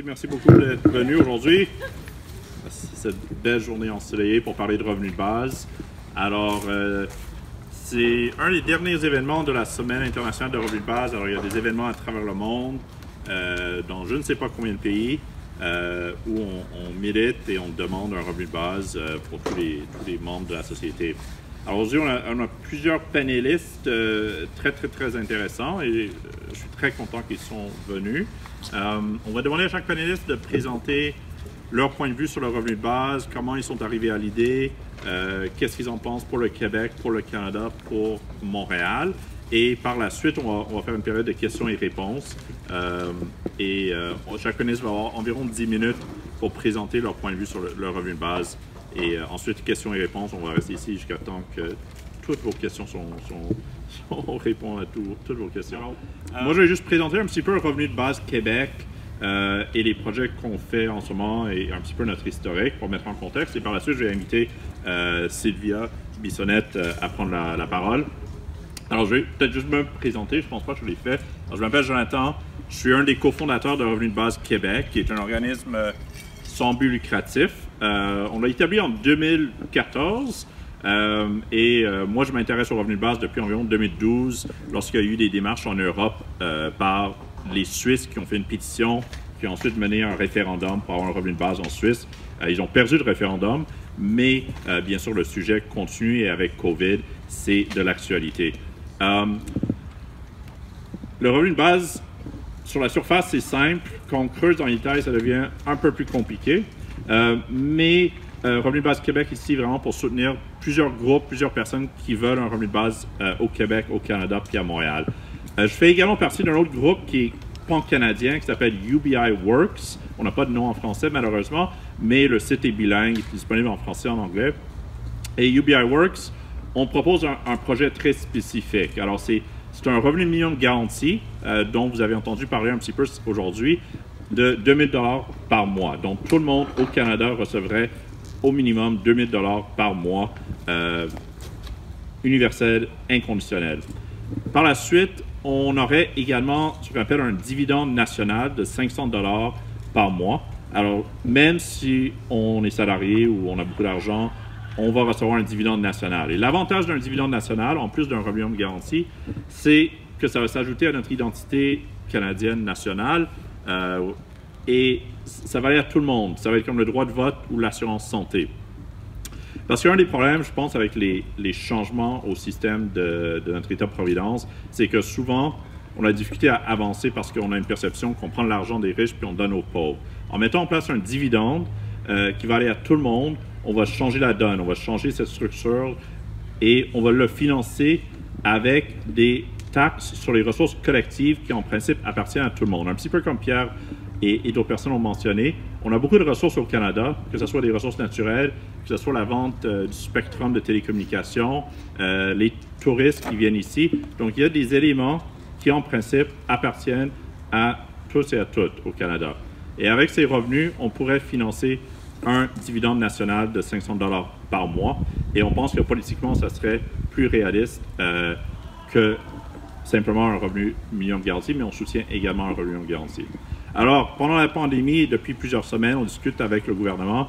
Merci beaucoup d'être venu aujourd'hui. Cette belle journée ensoleillée pour parler de revenus de base. Alors, c'est un des derniers événements de la Semaine internationale de revenus de base. Alors, il y a des événements à travers le monde, dans je ne sais pas combien de pays, où on milite et on demande un revenu de base pour tous les membres de la société. Alors aujourd'hui, on a plusieurs panélistes très intéressants et je suis très content qu'ils sont venus. On va demander à chaque panéliste de présenter leur point de vue sur le revenu de base, comment ils sont arrivés à l'idée, qu'est-ce qu'ils en pensent pour le Québec, pour le Canada, pour Montréal. Et par la suite, on va faire une période de questions et réponses. Chaque panéliste va avoir environ 10 minutes pour présenter leur point de vue sur le revenu de base. Et ensuite, questions et réponses, on va rester ici jusqu'à temps que toutes vos questions on répond à toutes vos questions. Moi, je vais juste présenter un petit peu le revenu de base Québec et les projets qu'on fait en ce moment et un petit peu notre historique pour mettre en contexte. Et par la suite, je vais inviter Sylvia Bissonnette à prendre la parole. Alors, je vais peut-être juste me présenter, je ne pense pas que je l'ai fait. Alors, je m'appelle Jonathan, je suis un des cofondateurs de Revenu de base Québec, qui est un organisme sans but lucratif. On l'a établi en 2014 moi je m'intéresse au revenu de base depuis environ 2012 lorsqu'il y a eu des démarches en Europe par les Suisses qui ont fait une pétition, qui ont ensuite mené un référendum pour avoir un revenu de base en Suisse. Ils ont perdu le référendum, mais bien sûr le sujet continue et avec COVID, c'est de l'actualité. Le revenu de base, sur la surface, c'est simple. Quand on creuse dans les détails, ça devient un peu plus compliqué. Revenu de base Québec ici, vraiment pour soutenir plusieurs groupes, plusieurs personnes qui veulent un revenu de base au Québec, au Canada, puis à Montréal. Je fais également partie d'un autre groupe qui est pan-canadien, qui s'appelle UBI Works. On n'a pas de nom en français, malheureusement, mais le site est bilingue, il est disponible en français et en anglais. Et UBI Works, on propose un projet très spécifique. Alors, c'est un revenu minimum garanti, dont vous avez entendu parler un petit peu aujourd'hui, de 2 000 $ par mois. Donc, tout le monde au Canada recevrait au minimum 2 000 $ par mois, universel, inconditionnel. Par la suite, on aurait également ce qu'on appelle un dividende national de 500 $ par mois. Alors, même si on est salarié ou on a beaucoup d'argent, on va recevoir un dividende national. Et l'avantage d'un dividende national, en plus d'un revenu minimum garanti, c'est que ça va s'ajouter à notre identité canadienne nationale et ça va aller à tout le monde. Ça va être comme le droit de vote ou l'assurance santé. Parce qu'un des problèmes, je pense, avec les changements au système de notre État-providence, c'est que souvent, on a des difficultés à avancer parce qu'on a une perception qu'on prend de l'argent des riches puis on donne aux pauvres. En mettant en place un dividende qui va aller à tout le monde, on va changer la donne, on va changer cette structure et on va le financer avec des taxes sur les ressources collectives qui, en principe, appartiennent à tout le monde. Un petit peu comme Pierre et d'autres personnes ont mentionné, on a beaucoup de ressources au Canada, que ce soit des ressources naturelles, que ce soit la vente du spectrum de télécommunications, les touristes qui viennent ici. Donc, il y a des éléments qui, en principe, appartiennent à tous et à toutes au Canada. Et avec ces revenus, on pourrait financer un dividende national de 500 $ par mois. Et on pense que politiquement, ça serait plus réaliste que simplement un revenu minimum garanti, mais on soutient également un revenu minimum garanti. Alors, pendant la pandémie, depuis plusieurs semaines, on discute avec le gouvernement.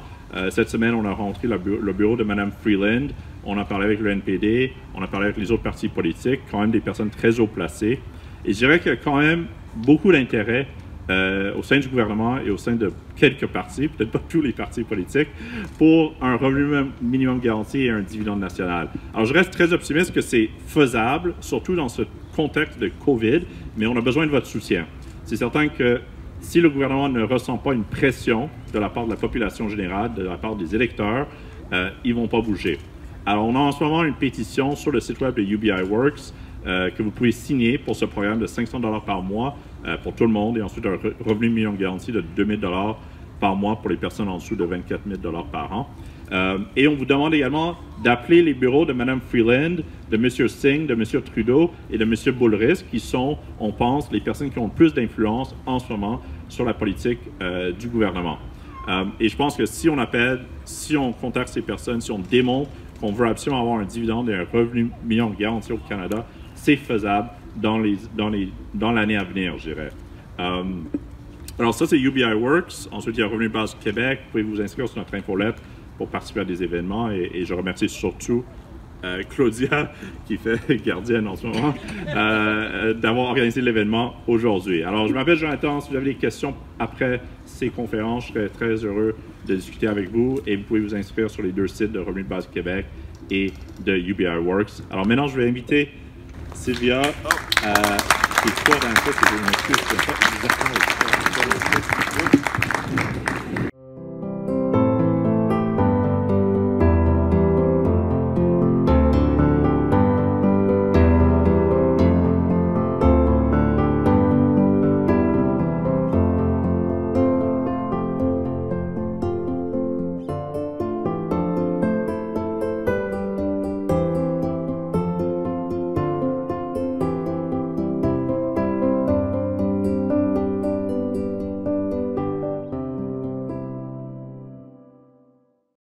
Cette semaine, on a rencontré le bureau de Mme Freeland. On a parlé avec le NPD, on a parlé avec les autres partis politiques, quand même des personnes très haut placées. Et je dirais qu'il y a quand même beaucoup d'intérêt au sein du gouvernement et au sein de quelques partis, peut-être pas tous les partis politiques, pour un revenu minimum garanti et un dividende national. Alors, je reste très optimiste que c'est faisable, surtout dans ce contexte de COVID, mais on a besoin de votre soutien. C'est certain que si le gouvernement ne ressent pas une pression de la part de la population générale, de la part des électeurs, ils ne vont pas bouger. Alors, on a en ce moment une pétition sur le site web de UBI Works que vous pouvez signer pour ce programme de 500 $ par mois pour tout le monde et ensuite un revenu minimum garanti de 2 000 $ par mois pour les personnes en dessous de 24 000 $ par an. Et on vous demande également d'appeler les bureaux de Mme Freeland, de M. Singh, de M. Trudeau et de M. Boulris, qui sont, on pense, les personnes qui ont le plus d'influence en ce moment sur la politique du gouvernement. Et je pense que si on appelle, si on contacte ces personnes, si on démontre qu'on veut absolument avoir un dividende et un revenu minimum garanti au Canada, c'est faisable dans l'année à venir, je dirais. Alors ça, c'est UBI Works. Ensuite, il y a Revenu de base Québec. Vous pouvette vous inscrire sur notre infolette pour participer à des événements. Et je remercie surtout Claudia, qui fait gardienne en ce moment, d'avoir organisé l'événement aujourd'hui. Alors, je m'appelle Jonathan. Si vous avez des questions après ces conférences, je serais très heureux de discuter avec vous. Et vous pouvez vous inscrire sur les 2 sites de Revenu de base Québec et de UBI Works. Alors maintenant, je vais inviter Sylvia, qui est histoire dans le fait que je m'excuse, je ne sais pas exactement l'histoire.